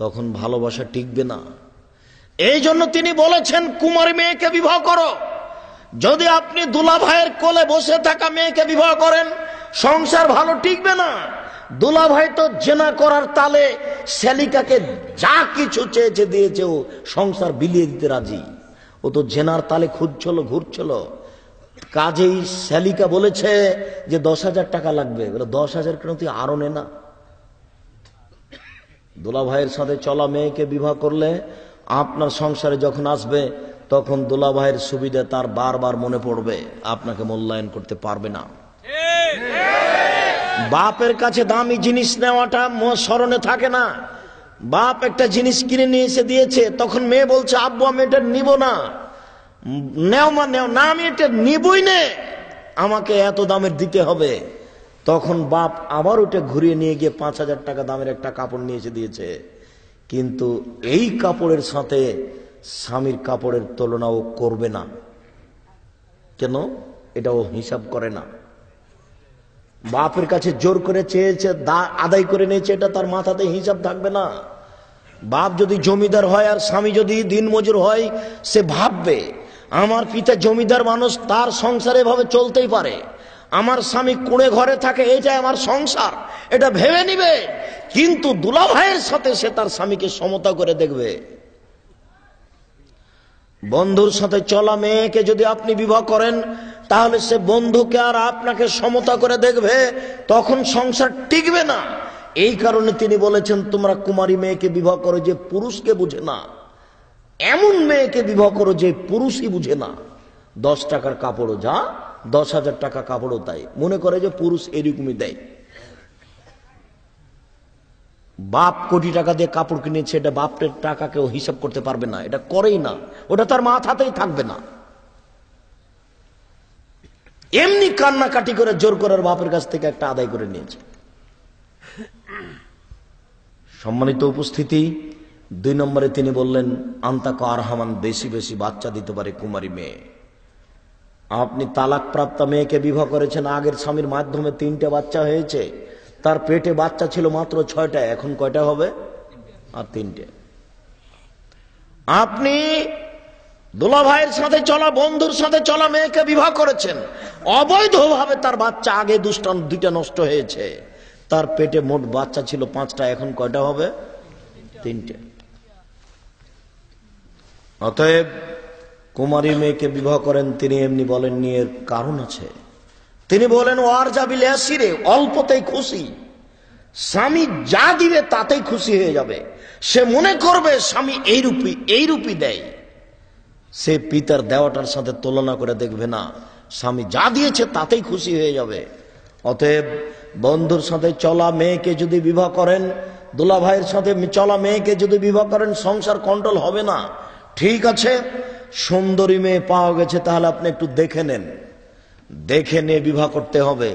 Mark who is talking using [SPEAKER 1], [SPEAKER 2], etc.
[SPEAKER 1] তখন ভালোবাসা টিকবে না। এই জন্য তিনি বলেছেন কুমারী মেয়েকে বিবাহ করো। যদি আপনি দুলা ভাইয়ের কোলে বসে থাকা মেয়েকে বিবাহ করেন, সংসার ভালো টিকবে না। দুলা ভাই তো জেনা করার তালে শ্যালিকাকে যা কিছু চেয়েছে দিয়েছে, ও সংসার বিলিয়ে দিতে রাজি। ও তো জেনার তালে খুঁজছিল, ঘুরছিল। কাজেই শ্যালিকা বলেছে যে 10,000 টাকা লাগবে। 10,000 কেন, তুই আরো নে না। দুলা ভাইয়ের সাথে চলা মেয়েকে বিবাহ করলে আপনার সংসারে যখন আসবে, তখন দুলা ভাইয়ের সুবিধা তার বারবার মনে পড়বে, আপনাকে মূল্যায়ন করতে পারবে না। বাপের কাছে দামি জিনিস নেওয়াটা স্মরণে থাকে না। বাপ একটা জিনিস কিনে নিয়ে এসে দিয়েছে, তখন মেয়ে বলছে আব্বু আমি এটা নিব না। নেও মা নেও না, আমি এটা নিবই না, আমাকে এত দামের দিতে হবে। তখন বাপ আবার ওটা ঘুরিয়ে নিয়ে গিয়ে 5,000 টাকা দামের একটা কাপড় নিয়ে এসে দিয়েছে। কিন্তু এই কাপড়ের সাথে স্বামীর কাপড়ের তুলনা ও করবে না। কেন? এটা ও হিসাব করে না। বাপের কাছে জোর করে চেয়েছে, আদায় করে নিয়েছে, এটা তার মাথাতে হিসাব থাকবে না। বাপ যদি জমিদার হয় আর স্বামী যদি দিনমজুর হয়, সে ভাববে আমার পিতা জমিদার মানুষ, তার সংসারে এভাবে চলতেই পারে। আমার স্বামী কুঁড়ে ঘরে থাকে, এইটাই আমার সংসার, এটা ভেবে নিবে। কিন্তু দুলা ভাইয়ের সাথে সে তার স্বামীকে সমতা করে দেখবে। বন্ধুর সাথে চলা মেয়েকে যদি আপনি বিবাহ করেন, তাহলে সে বন্ধুকে আর আপনাকে সমতা করে দেখবে, তখন সংসার টিকবে না। এই কারণে তিনি বলেছেন তোমরা কুমারী মেয়েকে বিবাহ করো যে পুরুষকে বুঝে না, এমন মেয়েকে বিবাহ করো যে পুরুষই বুঝে না। 10 টাকার কাপড়ও যা, 10,000 টাকা কাপড়ও তাই, মনে করে যে পুরুষ এরকমই দেয়। বাপ কোটি টাকা দিয়ে কাপড় কিনেছে, এটা বাপের টাকা কেউ হিসাব করতে পারবে না, এটা করেই না, ওটা তার মাথাতেই থাকবে না। এমনি কান্নাকাটি করে জোর করার বাপের কাছ থেকে একটা আদায় করে নিয়েছে। সম্মানিত উপস্থিতি, 2 নম্বরে তিনি বললেন আন্তাক আরহামান, বেশি বেশি বাচ্চা দিতে পারে কুমারী মেয়ে। আপনি তালাক প্রাপ্ত মেয়েকে বিবাহ করেছেন, আগের স্বামীর মাধ্যমে 3টে বাচ্চা হয়েছে, তার পেটে বাচ্চা ছিল মাত্র 6টা, এখন কয়টা হবে? আর 3টে। আপনি দুলা ভাইয়ের সাথে চলা, বন্ধুর সাথে চলা মেয়েকে বিবাহ করেছেন, অবৈধভাবে তার বাচ্চা আগে 2টা নষ্ট হয়েছে, তার পেটে মোট বাচ্চা ছিল 5টা, এখন কয়টা হবে? 3টে। অতএব কুমারী মেয়েকে বিবাহ করেন, তিনি এমনি বলেননি, এর কারণ আছে। তিনি বলেন ওয়ার যাবিলে আসিরে, অল্পতেই খুশি। স্বামী যা দিবে তাতেই খুশি হয়ে যাবে। সে মনে করবে স্বামী এইরূপই দেয়, সে পিতার দেওয়াটার সাথে তুলনা করে দেখবে না, স্বামী যা দিয়েছে তাতেই খুশি হয়ে যাবে। অতএব বন্ধুর সাথে চলা মেয়েকে যদি বিবাহ করেন, দুলা ভাইয়ের সাথে চলা মেয়েকে যদি বিবাহ করেন, সংসার কন্ট্রোল হবে না। ঠিক আছে, সুন্দরী মেয়ে পাওয়া গেছে, তাহলে আপনি একটু দেখে নেন, দেখে নিয়ে বিবাহ করতে হবে।